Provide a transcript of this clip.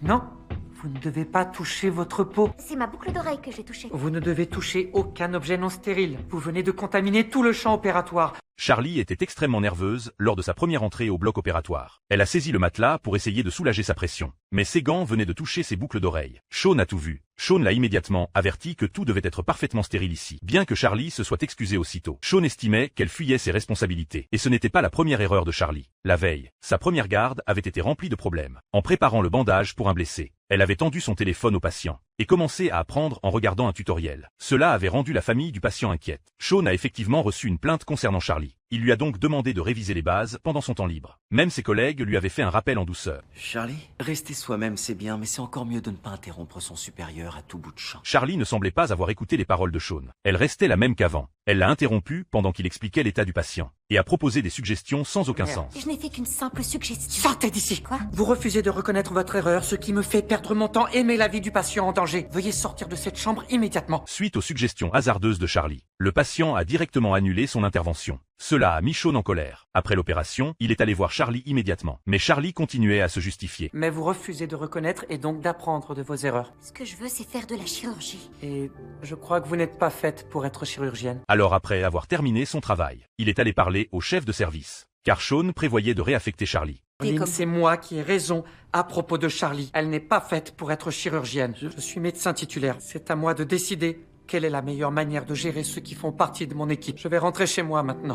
Non, vous ne devez pas toucher votre peau. C'est ma boucle d'oreille que j'ai touchée. Vous ne devez toucher aucun objet non stérile. Vous venez de contaminer tout le champ opératoire. Charlie était extrêmement nerveuse lors de sa première entrée au bloc opératoire. Elle a saisi le matelas pour essayer de soulager sa pression. Mais ses gants venaient de toucher ses boucles d'oreilles. Sean a tout vu. Sean l'a immédiatement averti que tout devait être parfaitement stérile ici. Bien que Charlie se soit excusé aussitôt, Sean estimait qu'elle fuyait ses responsabilités. Et ce n'était pas la première erreur de Charlie. La veille, sa première garde avait été remplie de problèmes. En préparant le bandage pour un blessé, elle avait tendu son téléphone au patient et commencé à apprendre en regardant un tutoriel. Cela avait rendu la famille du patient inquiète. Sean a effectivement reçu une plainte concernant Charlie. Il lui a donc demandé de réviser les bases pendant son temps libre. Même ses collègues lui avaient fait un rappel en douceur. Charlie, rester soi-même c'est bien, mais c'est encore mieux de ne pas interrompre son supérieur à tout bout de champ. Charlie ne semblait pas avoir écouté les paroles de Sean. Elle restait la même qu'avant. Elle l'a interrompu pendant qu'il expliquait l'état du patient et a proposé des suggestions sans aucun sens. Je n'ai fait qu'une simple suggestion. Sortez d'ici. Quoi? Vous refusez de reconnaître votre erreur, ce qui me fait perdre mon temps et met la vie du patient en danger. Veuillez sortir de cette chambre immédiatement. Suite aux suggestions hasardeuses de Charlie, le patient a directement annulé son intervention. Cela a mis Sean en colère. Après l'opération, il est allé voir Charlie immédiatement. Mais Charlie continuait à se justifier. Mais vous refusez de reconnaître et donc d'apprendre de vos erreurs. Ce que je veux, c'est faire de la chirurgie. Et je crois que vous n'êtes pas faite pour être chirurgienne. Alors après avoir terminé son travail, il est allé parler au chef de service. Car Sean prévoyait de réaffecter Charlie. Lynn, c'est moi qui ai raison à propos de Charlie. Elle n'est pas faite pour être chirurgienne. Je suis médecin titulaire. C'est à moi de décider quelle est la meilleure manière de gérer ceux qui font partie de mon équipe. Je vais rentrer chez moi maintenant.